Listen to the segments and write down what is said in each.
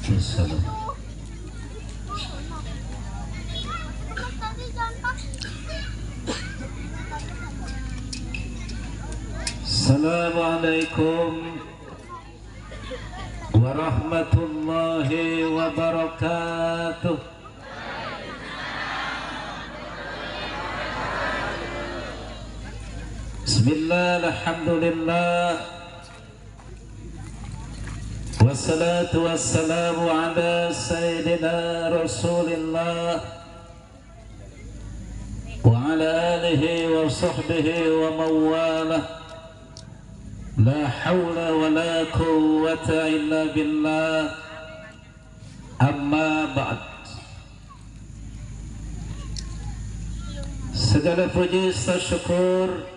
Assalam. Assalamualaikum warahmatullahi wabarakatuh. Bismillah, alhamdulillah, wassalatu wassalamu ala sayyidina Rasulillah wa ala alihi wa sahbihi wa mawalah. La hawla wa la quwwata illa billah. Amma ba'd. Segala puji serta syukur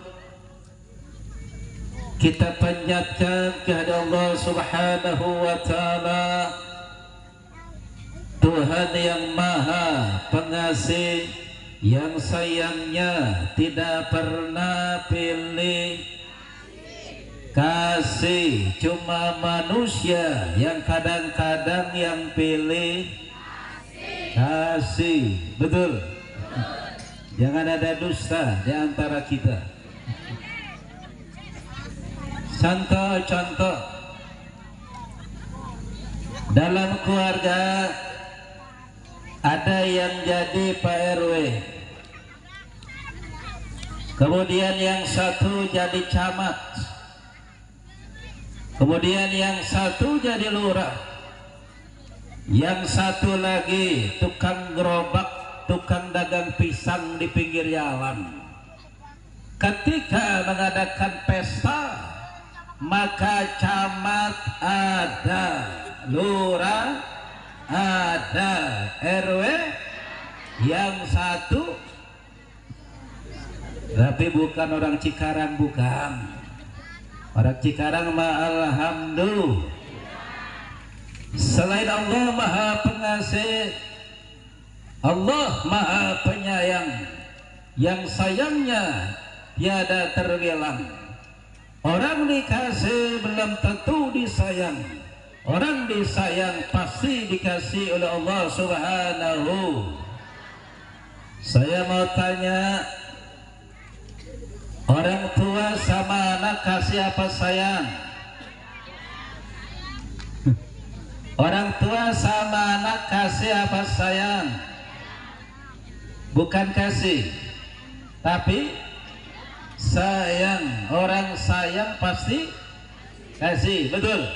kita panjatkan kehadirat Allah Subhanahu wa ta'ala, Tuhan yang maha pengasih, yang sayangnya tidak pernah pilih kasih. Cuma manusia yang kadang-kadang yang pilih kasih. Betul? Jangan ada dusta di antara kita. Contoh-contoh dalam keluarga, ada yang jadi Pak RW, kemudian yang satu jadi camat, kemudian yang satu jadi lurah, yang satu lagi tukang gerobak, tukang dagang pisang di pinggir jalan. Ketika mengadakan pesta, maka camat ada, lurah ada, RW yang satu, tapi bukan orang Cikarang, bukan. Orang Cikarang mah alhamdulillah. Selain Allah maha pengasih, Allah maha penyayang, yang sayangnya tiada terbilang. Orang dikasih belum tentu disayang. Orang disayang pasti dikasih oleh Allah Subhanahu. Saya mau tanya, orang tua sama anak kasih apa sayang? Orang tua sama anak kasih apa sayang? Bukan kasih, tapi sayang. Orang sayang pasti kasih, betul.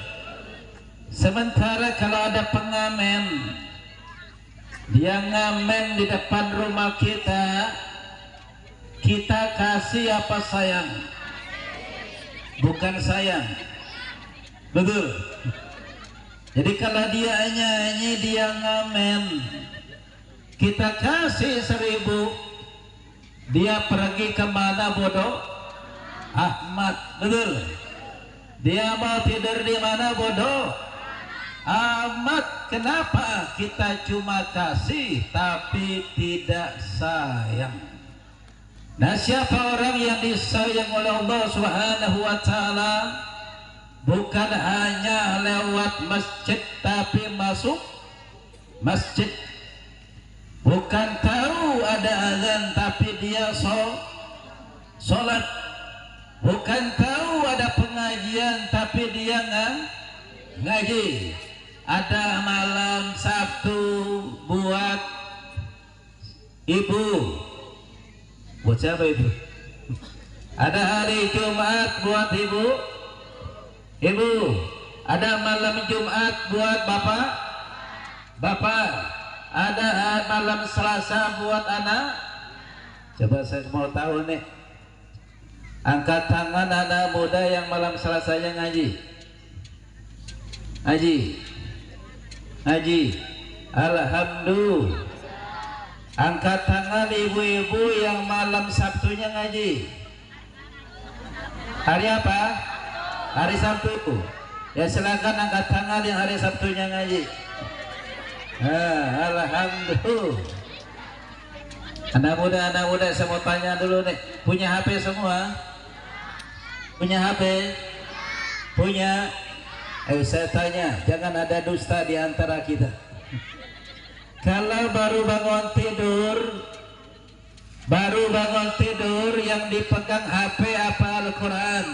Sementara kalau ada pengamen, dia ngamen di depan rumah kita, kita kasih apa sayang? Bukan sayang, betul. Jadi kalau dia nyanyi, dia ngamen, kita kasih 1000, dia pergi kemana bodoh? Ahmad, betul. Dia mau tidur di mana bodoh? Ahmad. Kenapa kita cuma kasih tapi tidak sayang? Nah, siapa orang yang disayang oleh Allah Subhanahu wa ta'ala? Bukan hanya lewat masjid tapi masuk masjid. Bukan tahu ada azan tapi dia sholat. Bukan tahu ada pengajian tapi dia ngaji. Ada malam Sabtu buat ibu. Buat siapa itu? Ada hari Jumat buat ibu. Ada malam Jumat buat bapak. Ada malam Selasa buat anak. Coba saya mau tahu nih, angkat tangan anak muda yang malam Selasanya ngaji. Alhamdulillah. Angkat tangan ibu-ibu yang malam Sabtunya ngaji. Hari apa? Hari Sabtu. Ya silakan angkat tangan yang hari Sabtunya ngaji. Alhamdulillah. Anak muda saya mau tanya dulu nih, punya HP semua? Punya HP? Punya? Ayo saya tanya, jangan ada dusta di antara kita. Kalau baru bangun tidur yang dipegang HP apa Al-Quran?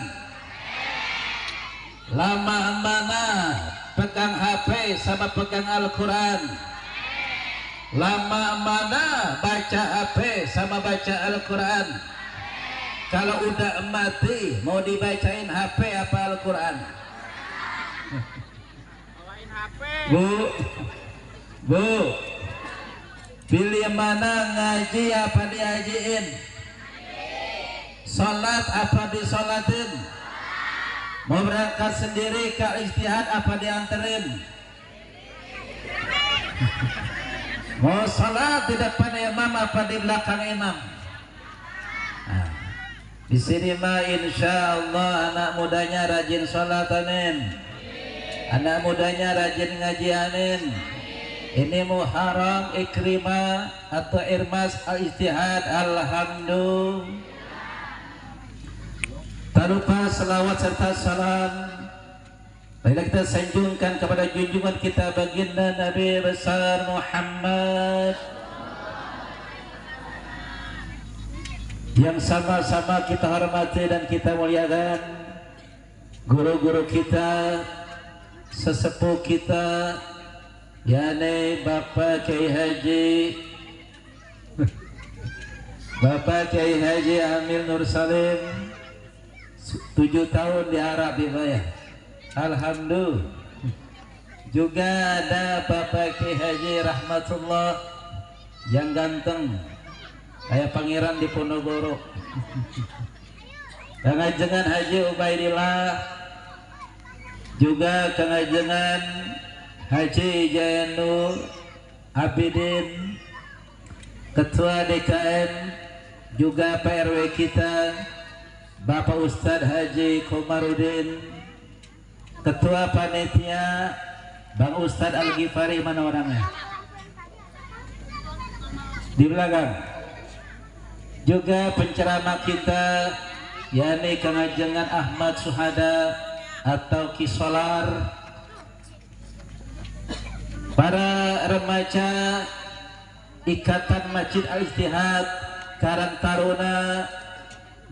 Lama mana pegang HP sama pegang Al-Quran? Lama mana baca HP sama baca Al-Quran? Kalau udah mati mau dibacain HP apa Al-Quran? Bu, pilih mana, ngaji apa diajiin? Sholat apa disolatin? Mau berangkat sendiri ke istihad apa dianterin? Mau sholat di depan imam apa di belakang imam? Nah, di sini mah insya Allah anak mudanya rajin sholat, amin. Anak mudanya rajin ngaji, amin. Ini Muharram Ikrimah atau Irmas Al-Ijtihad, alhamdulillah. Tak lupa selawat serta salam marilah kita sanjungkan kepada junjungan kita baginda Nabi besar Muhammad yang sama-sama kita hormati dan kita muliakan, guru-guru kita, sesepuh kita, yakni Bapak Kiai Haji Amil Nur Salim, 7 tahun di Arab dibayar, alhamdulillah. Juga ada Bapak Kiai Haji Rahmatullah yang ganteng kayak pangeran di Ponorogo. Kangajengan Haji Ubaidillah, juga kangajengan Haji Jayanul Abidin, Ketua DKM, juga PRW kita Bapak Ustadz Haji Komarudin, Ketua Panitia Bang Ustadz Al-Ghifari, mana orangnya? Di belakang. Juga penceramah kita yakni kangajengan Ahmad Suhada atau Kisolar, para remaja Ikatan Masjid Al-Ijtihad Karang Taruna,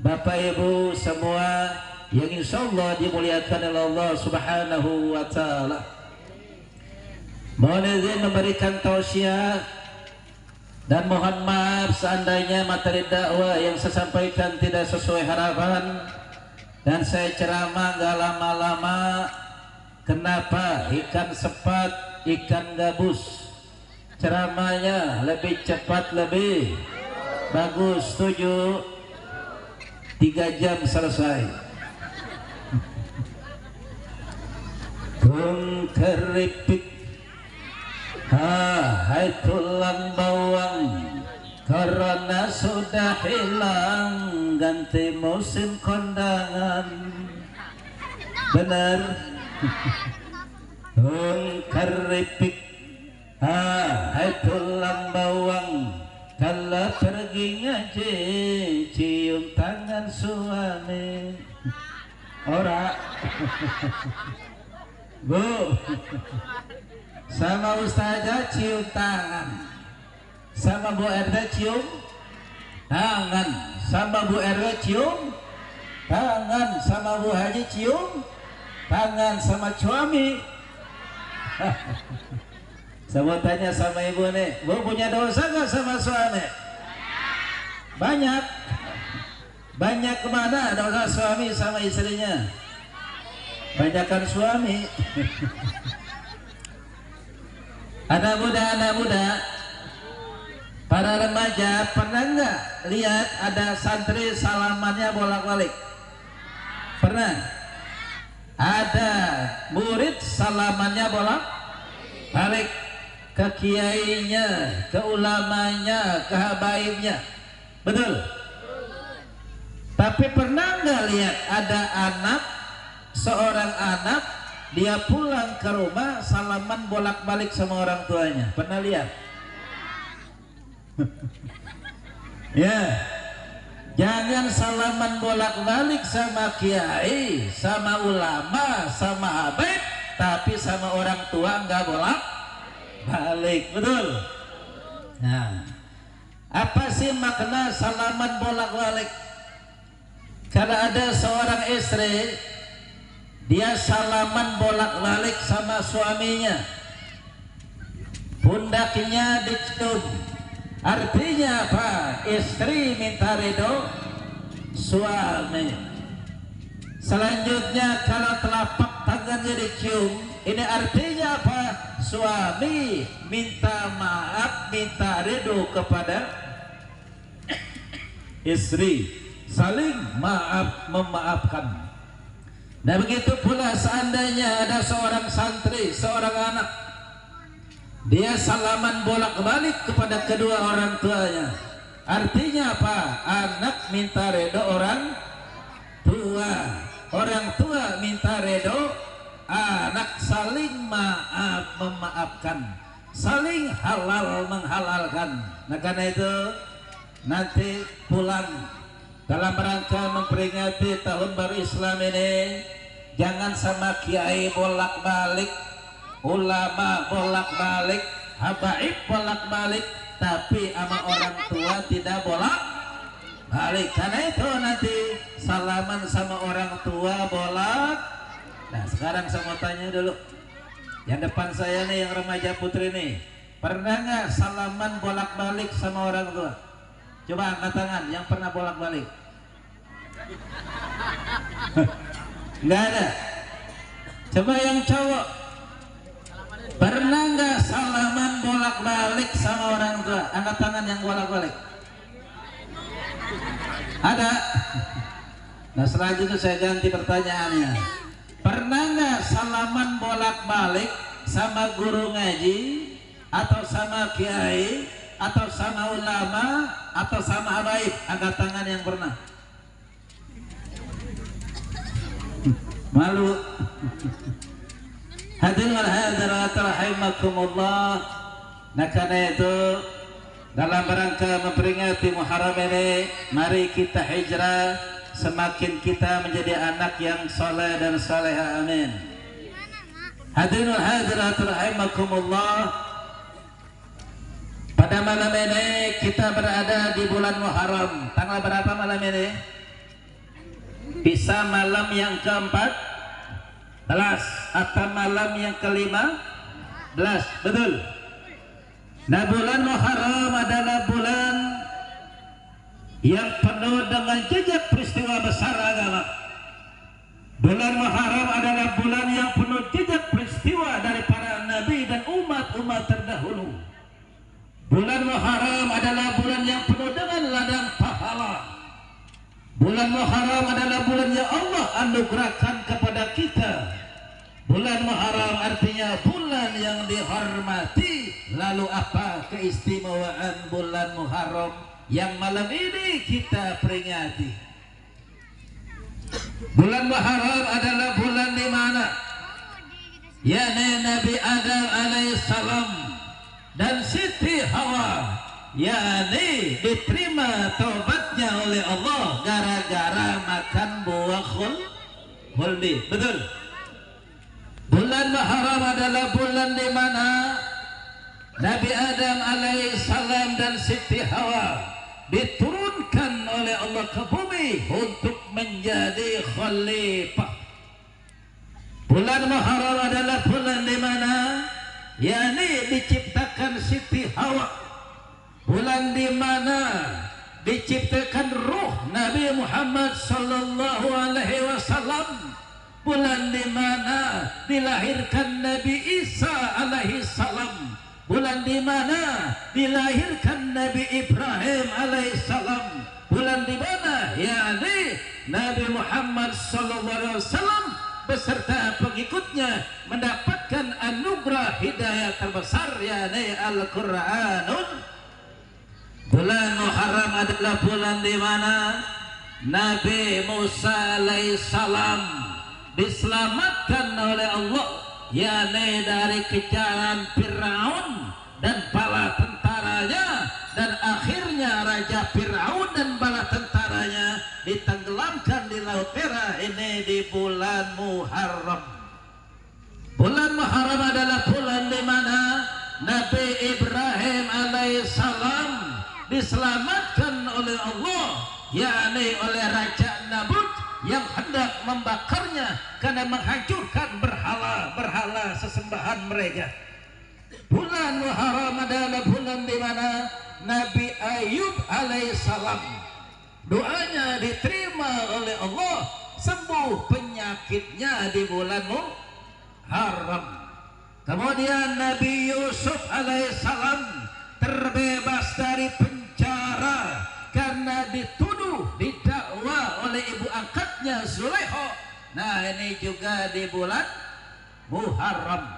Bapak Ibu semua yang insya Allah dimuliakan oleh Allah Subhanahu wa Ta'ala. Mohon izin memberikan tausiah dan mohon maaf seandainya materi dakwah yang saya sampaikan tidak sesuai harapan dan saya ceramah gak lama-lama. Kenapa? Ikan sepat, ikan gabus, ceramahnya lebih cepat, lebih bagus. Setuju? 3 jam selesai. Tung keripik, hai tulang bawang, karena sudah hilang ganti musim kondangan. Benar. Tung keripik, hai tulang bawang, kalau pergi ngaji cium tangan suami. Ora. Bu, sama Ustazah cium tangan, sama Bu RT cium tangan, sama Bu RW cium tangan, sama Bu Haji cium tangan, sama suami. Saya tanya sama ibu nih, Bu punya dosa gak sama suami? Banyak. Banyak kemana dosa suami sama istrinya? Banyakan suami. Anak muda, para remaja, pernah nggak lihat ada santri salamannya bolak-balik? Pernah? Ada murid salamannya bolak-balik ke kiainya, ke ulamanya, ke habaibnya. Betul? Tapi pernah nggak lihat ada seorang anak dia pulang ke rumah salaman bolak-balik sama orang tuanya? Pernah lihat? Ya, jangan salaman bolak-balik sama kiai, sama ulama, sama habaib, tapi sama orang tua nggak bolak balik, betul? Nah, apa sih makna salaman bolak balik? Kalau ada seorang istri dia salaman bolak balik sama suaminya, pundaknya dicium, artinya apa? Istri minta ridho suami. Selanjutnya kalau telapak tangannya dicium, ini artinya apa? Suami minta maaf, minta ridho kepada istri, saling maaf memaafkan. Nah begitu pula seandainya ada seorang santri, seorang anak, dia salaman bolak-balik kepada kedua orang tuanya, artinya apa? Anak minta ridho orang tua, orang tua minta ridho anak, saling maaf memaafkan, saling halal menghalalkan. Nah karena itu nanti pulang dalam rangka memperingati tahun baru Islam ini, jangan sama kiai bolak-balik, ulama bolak-balik, habaib bolak-balik, tapi sama orang tua tidak bolak-balik. Karena itu nanti salaman sama orang tua bolak. Nah sekarang saya mau tanya dulu, yang depan saya nih, yang remaja putri nih, pernah nggak salaman bolak-balik sama orang tua? Coba angkat tangan yang pernah bolak-balik. Nggak ada. Coba yang cowok, pernah nggak salaman bolak-balik sama orang tua? Angkat tangan yang bolak-balik. Ada. Nah selanjutnya saya ganti pertanyaannya, pernah nggak salaman bolak-balik sama guru ngaji, atau sama kiai, atau sama ulama, atau sama habaib? Angkat tangan yang pernah. Malu. Hadirin wal hadirat rahimakumullah. Nah karena itu dalam rangka memperingati Muharram ini, mari kita hijrah, semakin kita menjadi anak yang soleh dan soleha, amin. Hadirin wal hadirat rahimakumullah. Pada malam ini kita berada di bulan Muharram. Tanggal berapa malam ini? Bisa malam yang ke-14 atau malam yang ke-15, betul? Nah bulan Muharram adalah bulan yang penuh dengan jejak peristiwa besar agama. Bulan Muharram adalah bulan yang penuh jejak peristiwa dari para nabi dan umat-umat terdahulu. Bulan Muharram adalah bulan yang penuh dengan ladang pahala. Bulan Muharram adalah bulan yang Allah anugerahkan kepada kita. Bulan Muharram artinya bulan yang dihormati. Lalu apa keistimewaan bulan Muharram yang malam ini kita peringati? Bulan Muharram adalah bulan di mana yakni Nabi Adam alaihissalam dan Siti Hawa yakni diterima taubatnya oleh Allah gara-gara makan buah khuldi, betul? Bulan Muharram adalah bulan di mana Nabi Adam alaihissalam dan Siti Hawa diturunkan oleh Allah ke bumi untuk menjadi khalifah. Bulan Muharram adalah bulan di mana yakni diciptakan Siti Hawa, bulan di mana diciptakan ruh Nabi Muhammad sallallahu alaihi wasallam, bulan di mana dilahirkan Nabi Isa alaihi salam, bulan di mana dilahirkan Nabi Ibrahim alaihi salam, bulan di mana yakni Nabi Muhammad sallallahu alaihi wasallam beserta pengikutnya mendapatkan anugerah hidayah terbesar yakni Al-Qur'anul. Bulan Muharram adalah bulan di mana Nabi Musa alaihissalam diselamatkan oleh Allah yakni dari kejaran Fir'aun dan bala tentaranya, dan akhirnya Raja Fir'aun dan bala tentaranya ditenggelamkan di Laut Merah. Ini di bulan Muharram. Bulan Muharram adalah bulan di mana Nabi Ibrahim alaihissalam diselamatkan oleh Allah, yakni oleh Raja Namrud yang hendak membakarnya karena menghancurkan berhala sesembahan mereka. Bulan Muharram adalah bulan di mana Nabi Ayub alaihissalam doanya diterima oleh Allah, sembuh penyakitnya di bulan Muharram. Kemudian Nabi Yusuf alaihissalam terbebas dari penjara karena dituduh didakwa oleh ibu angkatnya Zulaikha. Nah, ini juga di bulan Muharram.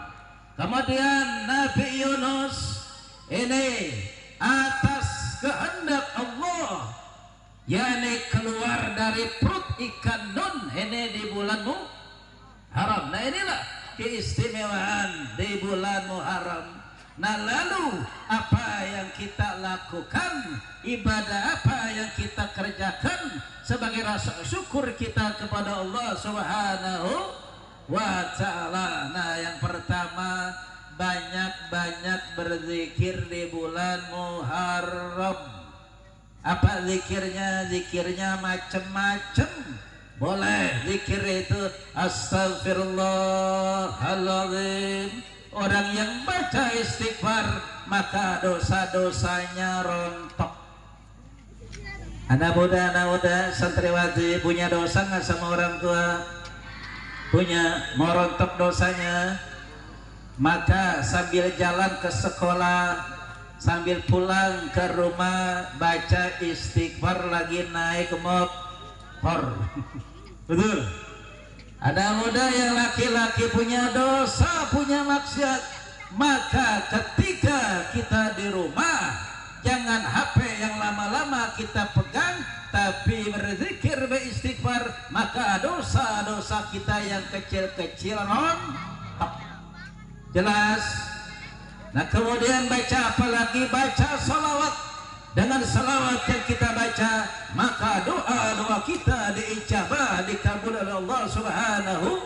Kemudian Nabi Yunus ini atas kehendak Allah, yakni keluar dari perut ikan nun, ini di bulan Muharram. Nah, inilah keistimewaan di bulan Muharram. Nah, lalu apa yang kita lakukan, ibadah apa yang kita kerjakan sebagai rasa syukur kita kepada Allah Subhanahu wa ta'ala? Nah, yang pertama, banyak-banyak berzikir di bulan Muharram. Apa zikirnya? Zikirnya macam-macam. Boleh zikir itu astagfirullahaladzim. Orang yang baca istighfar maka dosa-dosanya rontok. Anak muda santriwati punya dosa nggak sama orang tua? Punya. Mau rontok dosanya, maka sambil jalan ke sekolah, sambil pulang ke rumah, baca istighfar lagi naik motor. Betul. Ada muda yang laki-laki punya dosa, punya maksiat, maka ketika kita di rumah, jangan HP yang lama-lama kita pegang, tapi berzikir, beristighfar, maka dosa-dosa kita yang kecil-kecil rontok. Jelas? Nah, kemudian baca apa lagi? Baca salawat. Dengan salawat yang kita baca, maka doa-doa kita diijabah, dikabul oleh Allah Subhanahu.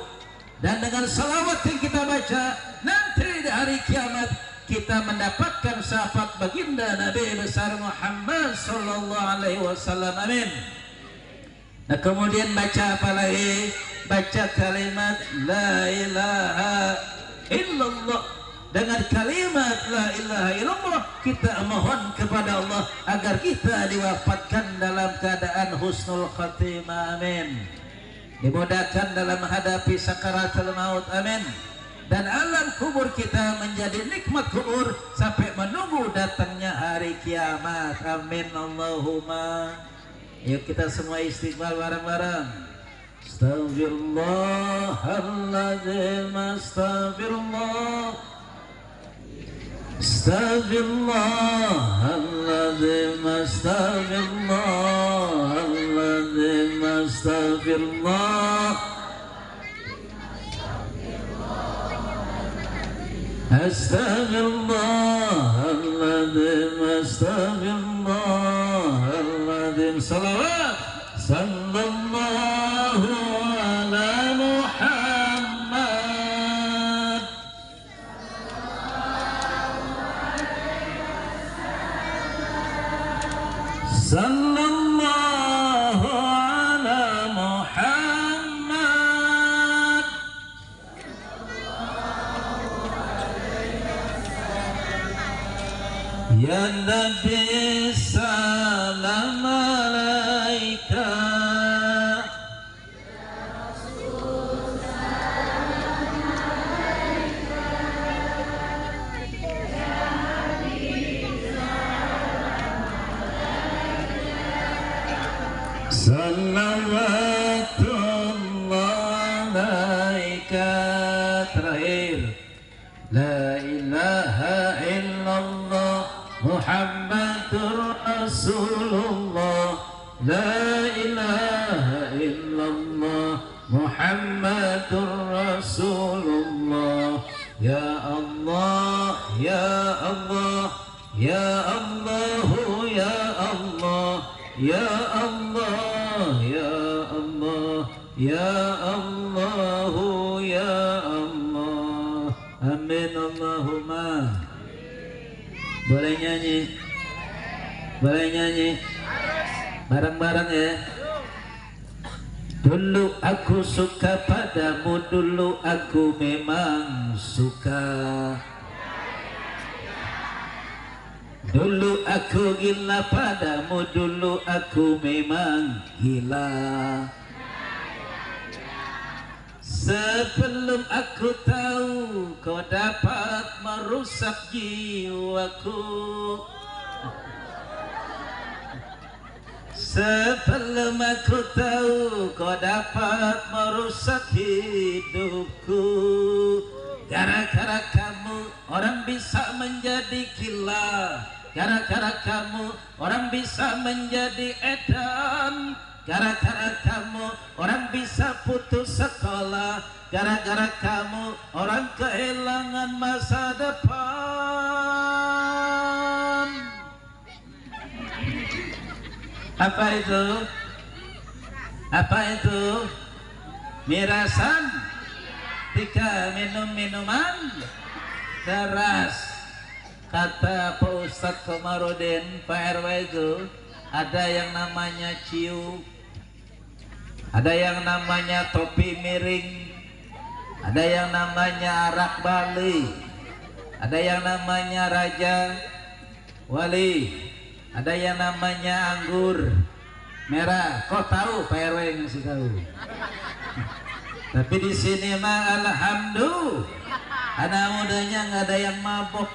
Dan dengan salawat yang kita baca, nanti di hari kiamat kita mendapatkan syafaat baginda Nabi besar Muhammad sallallahu alaihi wasallam. Amin. Nah, kemudian baca apa lagi? Baca kalimat la ilaha illallah. Dengan kalimat la ilaha illallah kita mohon kepada Allah agar kita diwafatkan dalam keadaan husnul khatimah. Amin. Dimudahkan dalam menghadapi sakaratul maut. Amin. Dan alam kubur kita menjadi nikmat kubur sampai menunggu datangnya hari kiamat. Amin Allahumma. Yuk kita semua istighfar bareng-bareng. Astaghfirullahaladzim, astaghfirullah. Astaghfirullahaladzim, astaghfirullahaladzim, astaghfirullah. Astaghfirullahaladzim, astaghfirullahaladzim. Salawat sallallahu ala Muhammad. Sallallahu ala Muhammad. Ya Nabi salam alaika. Salawatullah alaika. Terakhir, la ilaha illallah Muhammadur Rasulullah. La ilaha illallah Muhammadur Rasulullah. Ya Allah, ya Allah, ya Allah, ya Allah, ya Allah, ya Allah, ya Allah, ya Allah. Allahumma. Boleh nyanyi? Boleh nyanyi? Bareng-bareng ya. Dulu aku suka padamu, dulu aku memang suka. Dulu aku gila padamu, dulu aku memang gila. Sebelum aku tahu kau dapat merusak jiwaku. Sebelum aku tahu kau dapat merusak hidupku. Gara-gara kamu orang bisa menjadi gila. Gara-gara kamu orang bisa menjadi edan. Gara-gara kamu orang bisa putus sekolah. Gara-gara kamu orang kehilangan masa depan. Apa itu? Apa itu? Mirasan. Tiga minum minuman keras. Kata Pak Ustadz Komarudin, Pak RW itu ada yang namanya ciu, ada yang namanya topi miring, ada yang namanya arak Bali, ada yang namanya raja wali, ada yang namanya anggur merah. Kau tahu Pak RW yang ngasih tahu. Tapi di sini mah alhamdulillah anak mudanya nggak ada yang mabuk,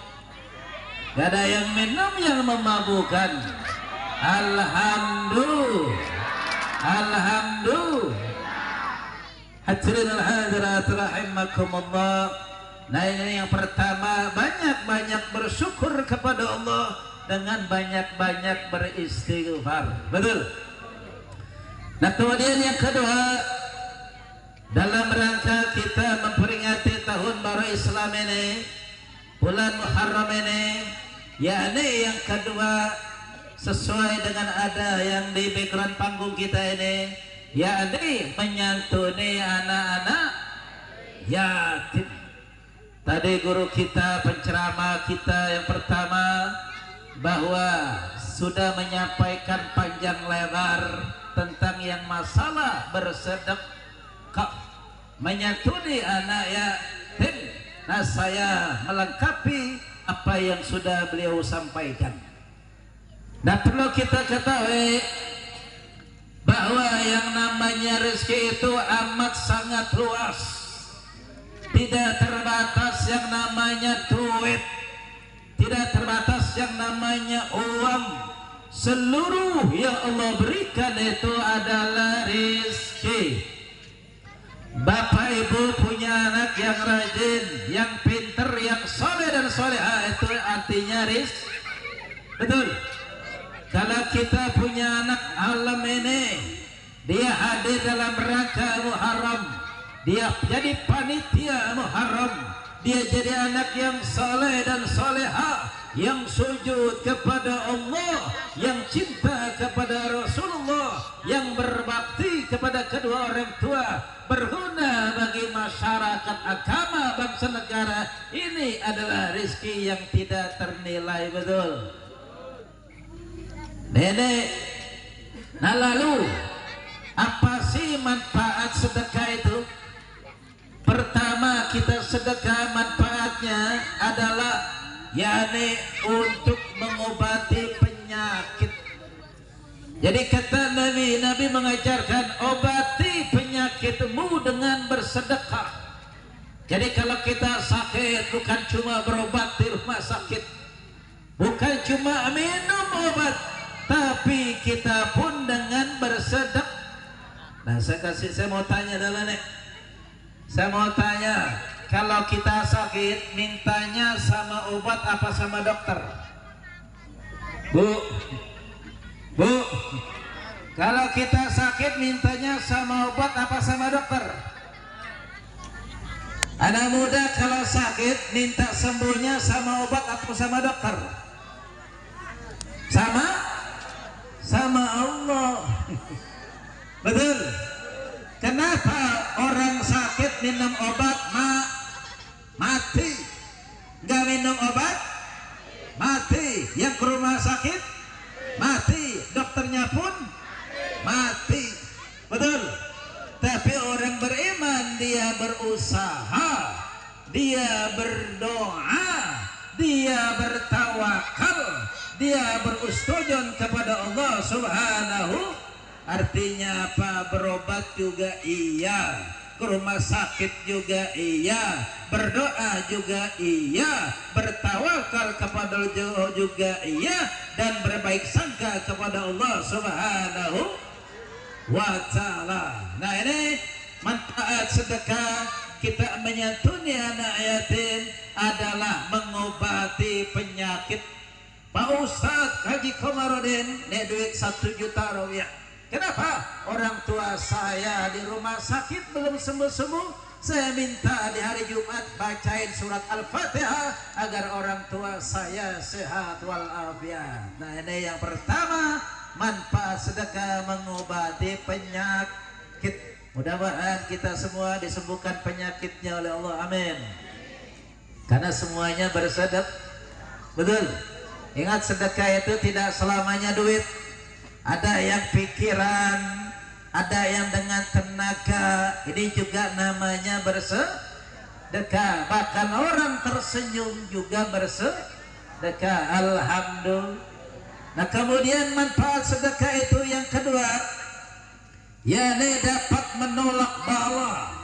nggak ada yang minum yang memabukkan. Alhamdulillah, alhamdulillah. Hadirin al-hadirat rahimakumullah. Nah ini yang pertama, banyak-banyak bersyukur kepada Allah dengan banyak-banyak beristighfar. Betul. Nah kemudian yang kedua, dalam rangka kita memperingati tahun baru Islam ini, bulan Muharram ini, yakni yang kedua sesuai dengan ada yang di background panggung kita ini, yakni menyantuni anak-anak yatim. Tadi guru kita, penceramah kita yang pertama, bahwa sudah menyampaikan panjang lebar tentang yang masalah bersedekah, menyantuni anak yatim. Nah saya melengkapi apa yang sudah beliau sampaikan. Nah perlu kita ketahui bahwa yang namanya rezeki itu amat sangat luas, tidak terbatas yang namanya duit, tidak terbatas yang namanya uang. Seluruh yang Allah berikan itu adalah rezeki. Bapak ibu punya anak yang rajin, yang pinter, yang soleh dan solehah, itu artinya rezeki. Betul. Kalau kita punya anak alam ini, dia hadir dalam rangka Muharram, dia jadi panitia Muharram, dia jadi anak yang soleh dan solehah, yang sujud kepada Allah, yang cinta kepada Rasulullah, yang berbakti kepada kedua orang tua, berguna bagi masyarakat, agama, bangsa, negara. Ini adalah rezeki yang tidak ternilai. Betul. Nenek. Nah lalu apa sih manfaat sedekah itu? Pertama, kita sedekah manfaatnya adalah yakni untuk mengobati penyakit. Jadi kata Nabi, Nabi mengajarkan obati penyakitmu dengan bersedekah. Jadi kalau kita sakit bukan cuma berobat di rumah sakit, bukan cuma minum obat, tapi kita pun dengan bersedekah. Nah saya mau tanya dulu nih, saya mau tanya, kalau kita sakit mintanya sama obat apa sama dokter? Bu, kalau kita sakit mintanya sama obat apa sama dokter? Anak muda kalau sakit minta sembuhnya sama obat atau sama dokter? Sama Allah. Betul. Kenapa orang sakit minum obat mati, nggak minum minum obat mati, yang ke rumah sakit mati, dokternya pun mati. Betul. Tapi orang beriman dia berusaha, dia berdoa, dia bertawakal, dia berustujud kepada Allah Subhanahu. Artinya apa? Berobat juga iya, ke rumah sakit juga iya, berdoa juga iya, bertawakal kepada Allah juga iya, dan berbaik sangka kepada Allah Subhanahu wa ta'ala. Nah, ini manfaat sedekah kita menyantuni anak yatim adalah mengobati penyakit. Pak Ustadz Haji Komarudin nih duit 1 juta rupiah. Kenapa? Orang tua saya di rumah sakit belum sembuh-sembuh. Saya minta di hari Jumat bacain surat Al-Fatihah agar orang tua saya sehat walafiat. Nah, ini yang pertama, manfaat sedekah mengobati penyakit. Mudah-mudahan kita semua disembuhkan penyakitnya oleh Allah. Amin. Karena semuanya bersedekah. Betul. Ingat, sedekah itu tidak selamanya duit. Ada yang pikiran, ada yang dengan tenaga. Ini juga namanya bersedekah. Bahkan orang tersenyum juga bersedekah. Alhamdulillah. Nah, kemudian manfaat sedekah itu yang kedua, yakni dapat menolak bala,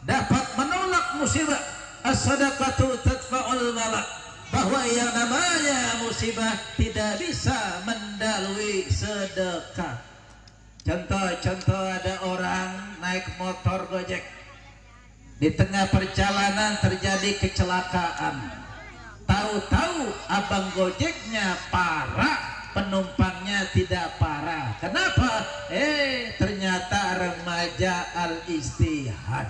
dapat menolak musibah. As-sadaqatu tadfa'ul bala. Bahwa yang namanya musibah tidak bisa mendalui sedekah. Contoh ada orang naik motor Gojek, di tengah perjalanan terjadi kecelakaan. Tahu-tahu abang Gojeknya parah, penumpangnya tidak parah. Kenapa? Ternyata remaja al-istihad.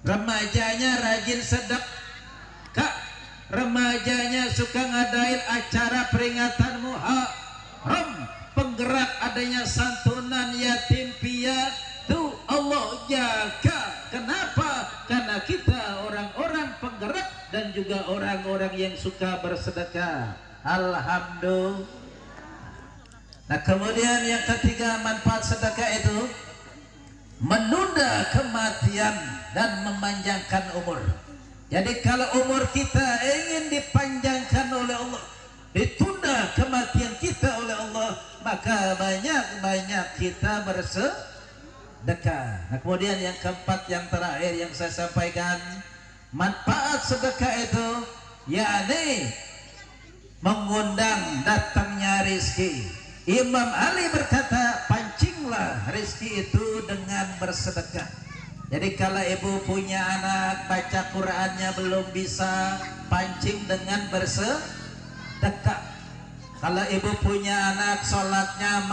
Remajanya rajin sedekah. Remajanya suka ngadain acara peringatan Muharram, penggerak adanya santunan yatim piatu. Allah jaga. Kenapa? Karena kita orang-orang penggerak dan juga orang-orang yang suka bersedekah. Alhamdulillah. Nah, kemudian yang ketiga manfaat sedekah itu menunda kematian dan memanjangkan umur. Jadi kalau umur kita ingin dipanjangkan oleh Allah, ditunda kematian kita oleh Allah, maka banyak-banyak kita bersedekah. Nah, kemudian yang keempat, yang terakhir yang saya sampaikan, manfaat sedekah itu yakni mengundang datangnya rizki. Imam Ali berkata, pancinglah rizki itu dengan bersedekah. Jadi kalau ibu punya anak baca Qur'annya belum bisa, pancing dengan bersedekah. Kalau ibu punya anak sholatnya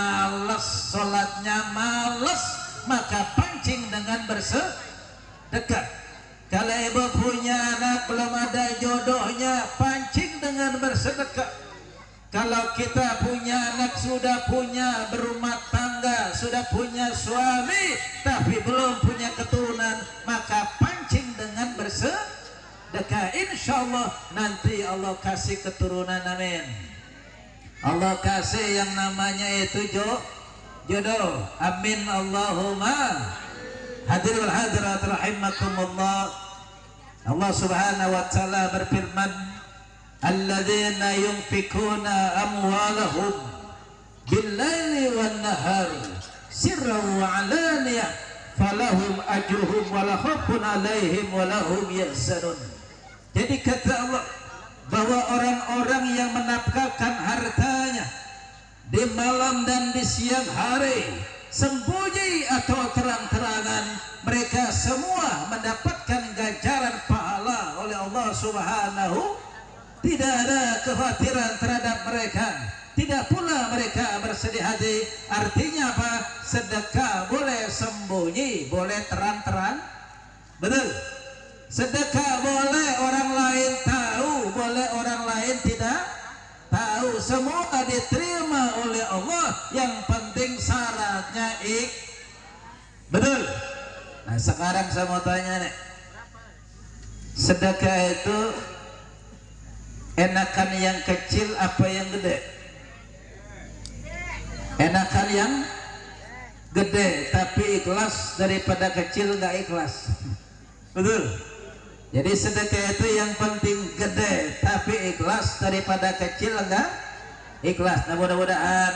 malas, maka pancing dengan bersedekah. Kalau ibu punya anak belum ada jodohnya, pancing dengan bersedekah. Kalau kita punya anak, sudah punya berumah tangga, sudah punya suami, tapi belum punya keturunan, maka pancing dengan bersedekah. Insya Allah nanti Allah kasih keturunan. Amin. Allah kasih yang namanya itu jodoh. Amin Allahumma. Hadirin hadirat rahimakumullah. Allah Subhanahu wa ta'ala berfirman, alladzina yunfikuna amwalahum bil-laili wan-nahar sirran wa 'alaniyah falahum ajruhum wa la khaufun 'alaihim wa lahum yahzanun. Jadi kata Allah bahwa orang-orang yang menafkahkan hartanya di malam dan di siang hari, sembunyi atau terang-terangan, mereka semua mendapatkan ganjaran pahala oleh Allah Subhanahu. Tidak ada kekhawatiran terhadap mereka, tidak pula mereka bersedih hati. Artinya apa? Sedekah boleh sembunyi, boleh terang-terang. Betul. Sedekah boleh orang lain tahu, boleh orang lain tidak tahu. Semua diterima oleh Allah. Yang penting syaratnya betul. Nah, sekarang saya mau tanya nih, sedekah itu Enakan yang kecil apa yang gede? Enakan yang gede tapi ikhlas daripada kecil nggak ikhlas. Betul. Jadi sedekah itu yang penting gede tapi ikhlas daripada kecil enggak ikhlas. Nah mudah-mudahan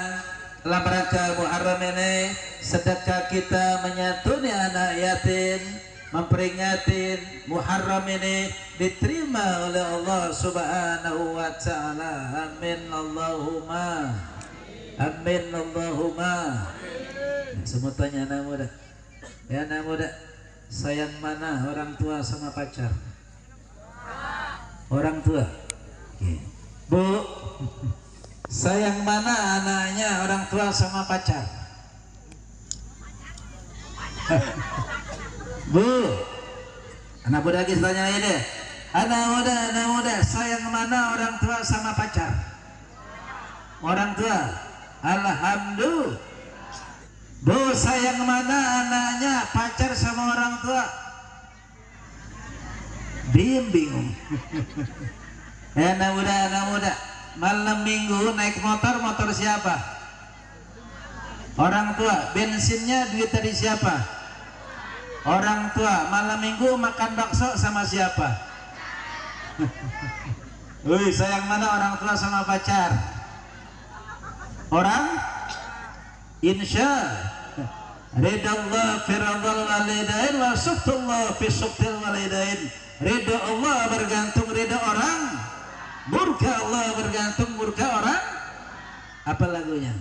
dalam rangka Muharram ini sedekah kita menyantuni anak yatim, memperingatin Muharram ini diterima oleh Allah Subhanahu wa taala. Amin Allahumma. Amin Allahumma. Semua tanya anak muda. Ya anak muda, sayang mana orang tua sama pacar? Orang tua. Bu, sayang mana anaknya orang tua sama pacar? Bu, anak muda lagi tanya ini deh. Anak muda, sayang mana orang tua sama pacar? Orang tua. Alhamdulillah. Bu, sayang mana anaknya pacar sama orang tua? Bingung. Anak muda, malam minggu naik motor siapa? Orang tua. Bensinnya duit dari siapa? Orang tua. Malam minggu makan bakso sama siapa? Wih, sayang mana orang tua sama pacar? Orang? Insya ridha Allah fi ridhal walidain wa suhtullah fi suhtil walidain. Ridha Allah bergantung ridha orang, murka Allah bergantung murka orang. Apa lagunya?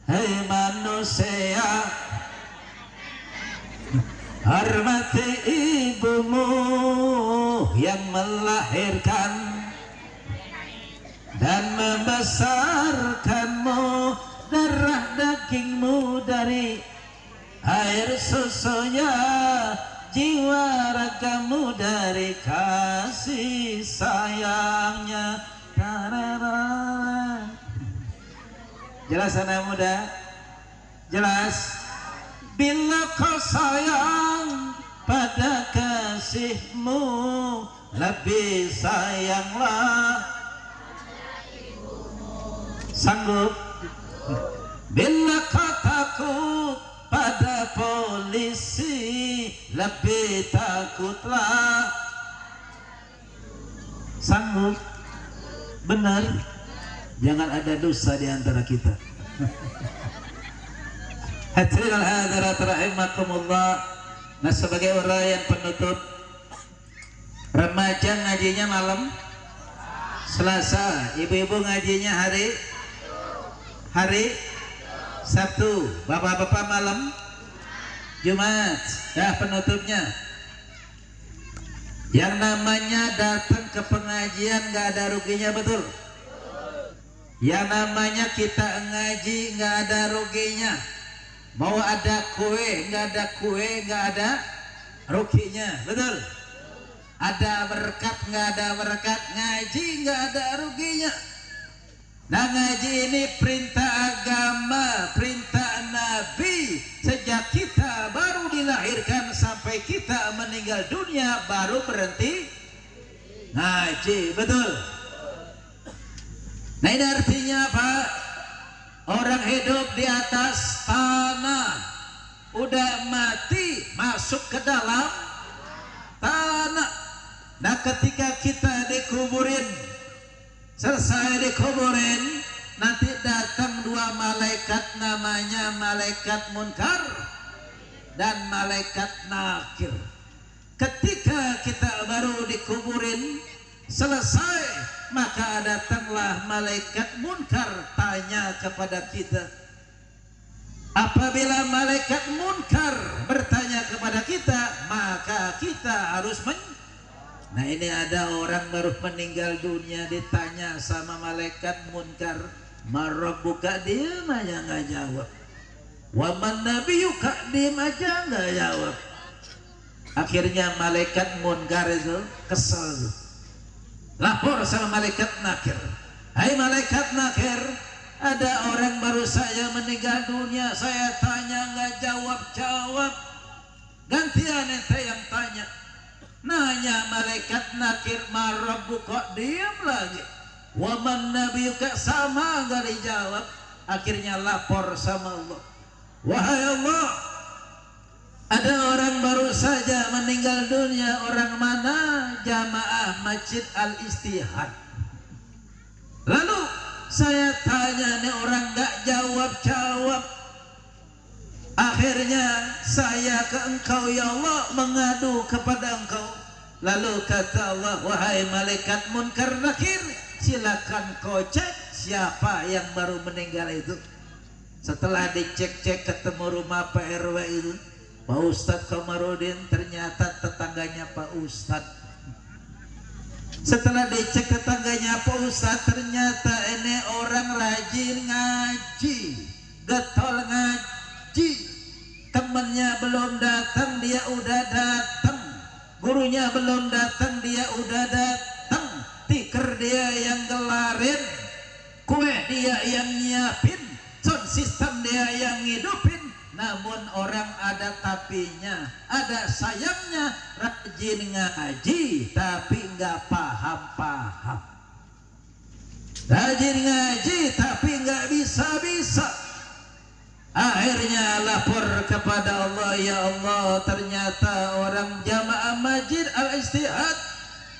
Hai manusia, hormati ibumu yang melahirkan dan membesarkanmu, darah dagingmu dari air susunya, jiwa ragamu dari kasih sayangnya. Jelas anak muda? Jelas? Bila kau sayang pada kasihmu, lebih sayanglah. Sanggup? Bila kau takut pada polisi, lebih takutlah. Sanggup? Benar? Jangan ada dosa di antara kita. Hadirin hadirat rahimakumullah. Nah, sebagai uraian penutup, remaja ngajinya malam Selasa, ibu-ibu ngajinya hari Sabtu, bapak-bapak malam Jumat. Ya, penutupnya, yang namanya datang ke pengajian nggak ada ruginya, betul? Yang namanya kita ngaji nggak ada ruginya. Mau ada kue, nggak ada kue, nggak ada ruginya, betul? Ada berkat, nggak ada berkat, ngaji nggak ada ruginya. Nah, ngaji ini perintah agama, perintah Nabi. Sejak kita baru dilahirkan sampai kita meninggal dunia baru berhenti ngaji, betul? Nah, ini artinya apa? Orang hidup di atas tanah, udah mati masuk ke dalam tanah. Nah, ketika kita dikuburin, selesai dikuburin, nanti datang dua malaikat, namanya malaikat munkar dan malaikat nakir. Ketika kita baru dikuburin, selesai, maka datanglah malaikat munkar tanya kepada kita. Apabila malaikat munkar bertanya kepada kita, maka kita harus Nah, ini ada orang baru meninggal dunia ditanya sama malaikat munkar, "Marabbuka?" Diam aja nggak jawab. "Wa man nabiyuka?" Diam aja nggak jawab. Akhirnya malaikat munkar itu kesel, lapor sama malaikat nakir. "Hai malaikat nakir, ada orang baru saya meninggal dunia, saya tanya nggak jawab-jawab, gantian ente yang tanya." Nanya malaikat nakir, "Marabbuka?" Diam lagi. Waman nabiyuka, sama gak dijawab. Akhirnya lapor sama Allah, wahai Allah, ada orang baru saja meninggal dunia. Orang mana? Jamaah Masjid Al-Istihad. Lalu saya tanya, nih orang gak jawab-jawab. Akhirnya saya ke engkau ya Allah, mengadu kepada engkau. Lalu kata Allah, wahai malaikat Munkar Nakir, silakan kau cek siapa yang baru meninggal itu. Setelah dicek-cek ketemu rumah Pak RW itu, Pak Ustadz Komarudin, ternyata tetangganya Pak Ustadz. Setelah dicek tetangganya Pak Ustadz, ternyata ini orang rajin ngaji, getol ngaji. Temannya belum datang, dia udah datang. Gurunya belum datang, dia udah datang. Tikar dia yang gelarin, kue dia yang nyiapin, sound system dia yang ngidupin. Namun orang ada tapinya, ada sayangnya, rajin ngaji tapi nggak paham-paham. Rajin ngaji tapi nggak bisa-bisa. Akhirnya lapor kepada Allah, ya Allah, ternyata orang jamaah Masjid Al-Istihad,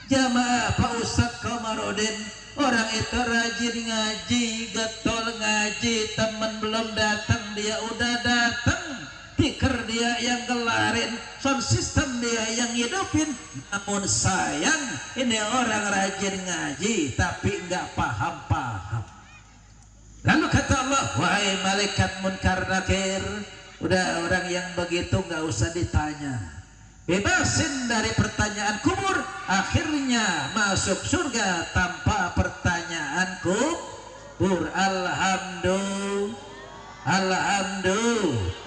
jamaah Pak Ustadz Komarudin, orang itu rajin ngaji, getol ngaji. Teman belum datang, dia udah datang. Tikar dia yang gelarin, sound system dia yang hidupin. Namun sayang, ini orang rajin ngaji tapi nggak paham-paham. Lalu kata Allah, wahai malaikat Munkar Nakir, udah orang yang begitu nggak usah ditanya, bebasin dari pertanyaan kubur. Akhirnya masuk surga tanpa pertanyaan kubur. Alhamdulillah, alhamdulillah.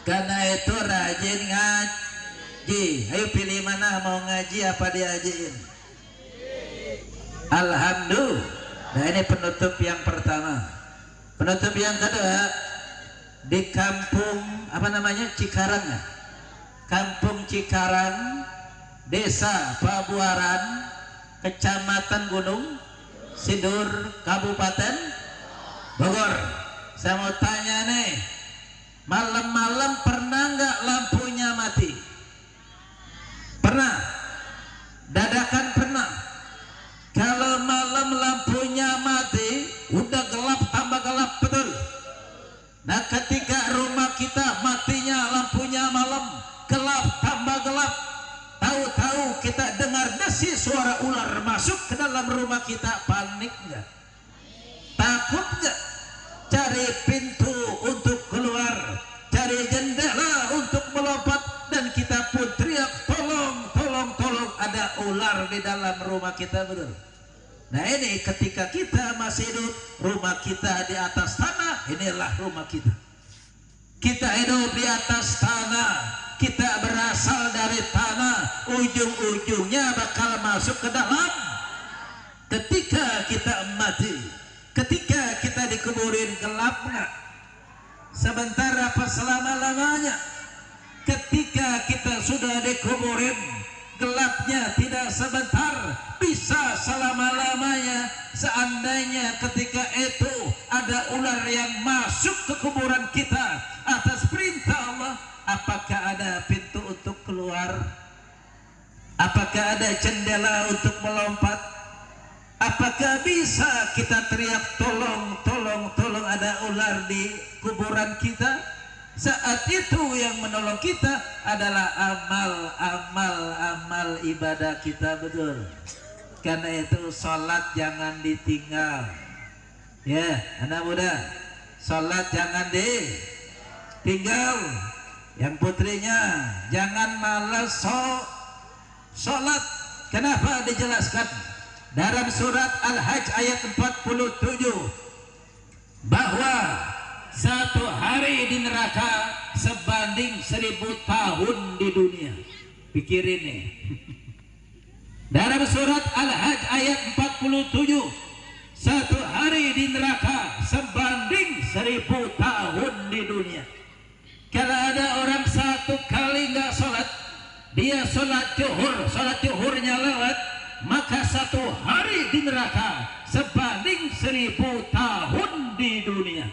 Karena itu rajin ngaji. Ayo pilih mana, mau ngaji apa diajiin? Alhamdulillah. Nah ini penutup yang pertama. Penutup yang kedua, di kampung apa namanya, Cikarang ya? Kampung Cikarang, Desa Pabuaran, Kecamatan Gunung Sindur, Kabupaten Bogor. Saya mau tanya nih, malam-malam pernah nggak lampunya mati? Pernah? Dadakan pernah? Kalau malam lampunya mati, udah gelap tambah gelap, betul? Nah ketika rumah kita matinya lampunya malam, gelap tambah gelap, tahu-tahu kita dengar desi suara ular masuk ke dalam rumah kita, panik nggak? Takut nggak? Cari pintu untuk keluar, cari jendela untuk melompat, dan kita pun teriak, tolong, tolong, tolong, ada ular di dalam rumah kita, betul? Nah ini ketika kita masih hidup, rumah kita di atas tanah, inilah rumah kita. Kita hidup di atas tanah, kita berasal dari tanah, ujung-ujungnya bakal masuk ke dalam. Ketika kita mati, ketika kita dikuburin, gelap nggak? Sebentar apa selama-lamanya? Ketika kita sudah dikuburin, gelapnya tidak sebentar, bisa selama-lamanya. Seandainya ketika itu ada ular yang masuk ke kuburan kita atas perintah Allah, apakah ada pintu untuk keluar? Apakah ada jendela untuk melompat? Apakah bisa kita teriak, tolong, tolong, tolong, ada ular di kuburan kita? Saat itu yang menolong kita adalah amal ibadah kita, betul? Karena itu sholat jangan ditinggal. Ya, anak muda, sholat jangan ditinggal. Yang putrinya jangan malas sholat. Kenapa dijelaskan? Dalam surat Al-Hajj ayat 47 bahwa satu hari di neraka sebanding 1000 tahun di dunia. Pikirin nih. Dalam surat Al-Hajj ayat 47, satu hari di neraka sebanding 1000 tahun di dunia. Kalau ada orang satu kali nggak sholat, dia sholat zuhurnya lewat, maka satu hari di neraka sebanding 1000 tahun di dunia.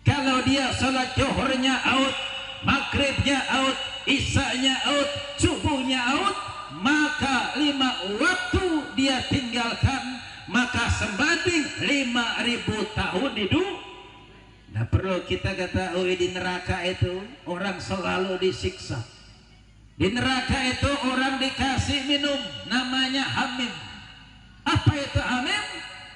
Kalau dia salat zuhurnya out, maghribnya out, isanya out, subuhnya out, maka 5 waktu dia tinggalkan, maka sebanding 5000 tahun di dunia. Nah, perlu kita ketahui di neraka itu orang selalu disiksa. Di neraka itu orang dikasih minum, namanya hamim. Apa itu hamim?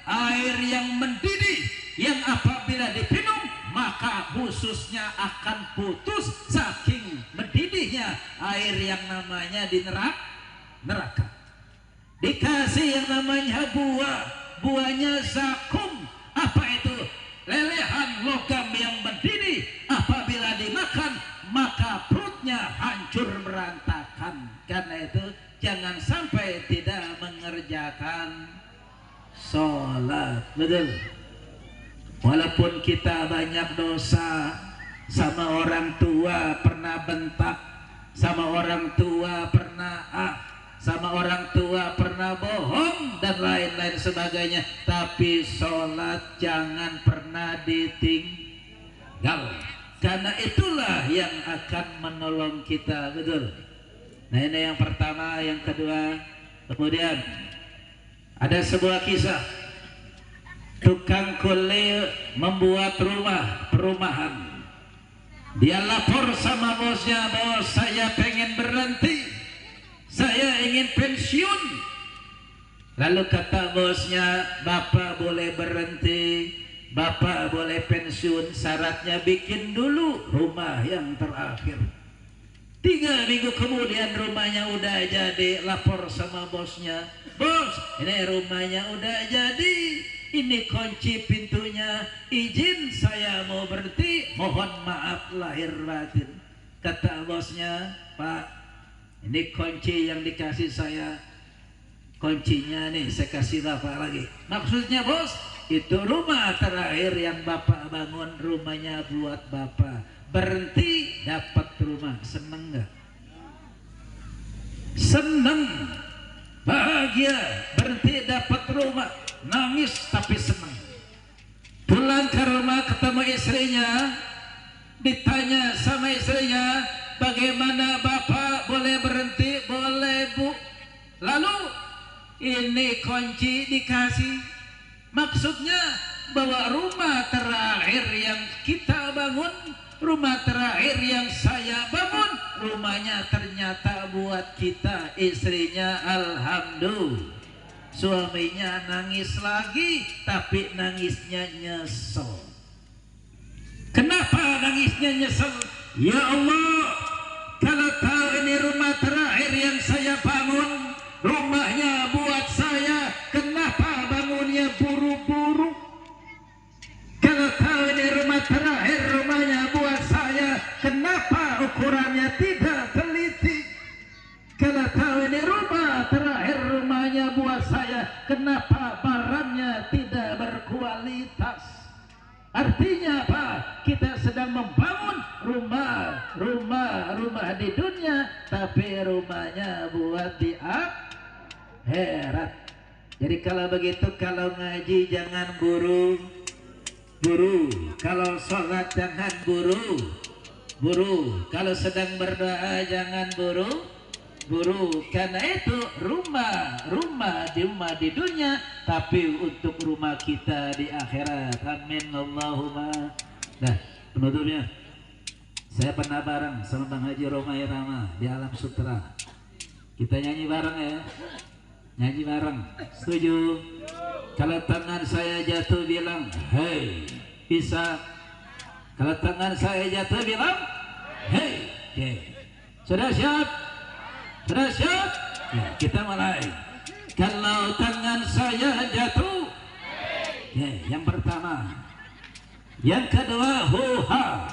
Air yang mendidih, yang apabila diminum maka khususnya akan putus saking mendidihnya air yang namanya di neraka. Dikasih yang namanya buahnya zakum. Apa itu? Lelehan logam yang mendidih, apabila dimakan maka perutnya hancur berantakan. Karena itu jangan sampai tidak mengerjakan sholat. Betul. Walaupun kita banyak dosa, sama orang tua pernah bentak, sama orang tua pernah sama orang tua pernah bohong dan lain-lain sebagainya, tapi sholat jangan pernah ditinggal, karena itulah yang akan menolong kita. Betul. Nah, ini yang pertama. Yang kedua, kemudian ada sebuah kisah tukang kuli membuat perumahan. Dia lapor sama bosnya, bos saya pengen berhenti, saya ingin pensiun. Lalu kata bosnya, bapak boleh berhenti, bapak boleh pensiun, syaratnya bikin dulu rumah yang terakhir. 3 minggu kemudian rumahnya udah jadi. Lapor sama bosnya, bos ini rumahnya udah jadi, ini kunci pintunya, izin saya mau berhenti, mohon maaf lahir batin. Kata bosnya, pak ini kunci yang dikasih saya, kuncinya nih saya kasih bapak lagi. Maksudnya bos, itu rumah terakhir yang bapak bangun, rumahnya buat bapak. Berhenti dapat rumah, seneng nggak? Seneng, bahagia. Berhenti dapat rumah, nangis tapi seneng. Pulang ke rumah ketemu istrinya, ditanya sama istrinya, bagaimana bapak boleh berhenti? Boleh bu. Lalu ini kunci dikasih, maksudnya bahwa rumah terakhir yang kita bangun, rumah terakhir yang saya bangun, rumahnya ternyata buat kita. Istrinya alhamdulillah, suaminya nangis lagi, tapi nangisnya nyesel. Kenapa nangisnya nyesel? Ya Allah, kalau tahu ini rumah terakhir yang saya bangun, rumahnya buat saya, kenapa bangunnya buru-buru? Kalau tahu ini rumah terakhir, rumahnya buat saya, kenapa ukurannya tidak teliti? Kalau tahu ini rumah terakhir, rumahnya buat saya, kenapa barangnya tidak berkualitas? Artinya apa? Kita sedang membangun rumah di dunia, tapi rumahnya buat di akhirat. Jadi kalau begitu, kalau ngaji jangan buru, kalau sholat jangan buru, kalau sedang berdoa jangan buru. Karena itu rumah di dunia, tapi untuk rumah kita di akhirat. Amin Allahumma. Nah, penutupnya, saya pernah bareng sama Bang Haji Romai Rama di Alam Sutra. Kita nyanyi bareng ya, nyanyi bareng. Setuju? Kalau tangan saya jatuh bilang hei, bisa. Kalau tangan saya jatuh bilang hei, okay. Sudah siap? Sudah siap? Ya, kita mulai. Kalau tangan saya jatuh, okay. Yang pertama. Yang kedua, huha,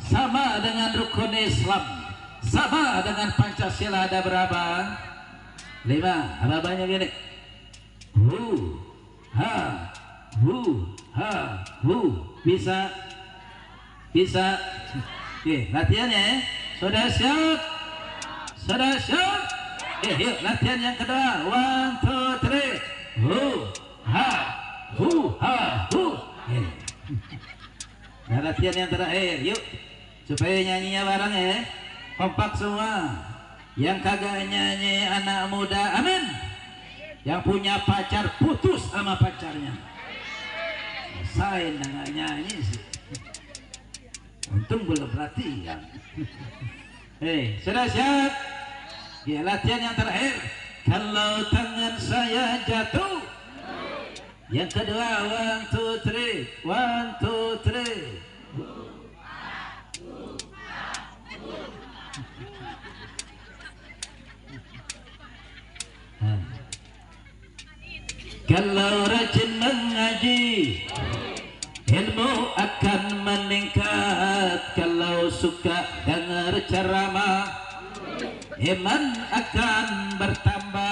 sama dengan rukun Islam, sama dengan Pancasila. Ada berapa? 5. Apa banyak gini? Bisa? Oke, latihan ya. Sudah siap? Sudah siap? Yuk latihan yang kedua. 1, 2, 3. Nah, latihan yang terakhir, yuk supaya nyanyinya bareng ya, kompak semua. Yang kagak nyanyi anak muda, amin. Yang punya pacar putus sama pacarnya. Saya nggak nyanyi sih. Untung belum latihan. Sudah siap? Ya, latihan yang terakhir. Kalau tangan saya jatuh. Yang kedua, 1, 2, 3, 1, 2, 3. Kalau rajin mengaji, ilmu akan meningkat. Kalau suka dengar ceramah, iman akan bertambah.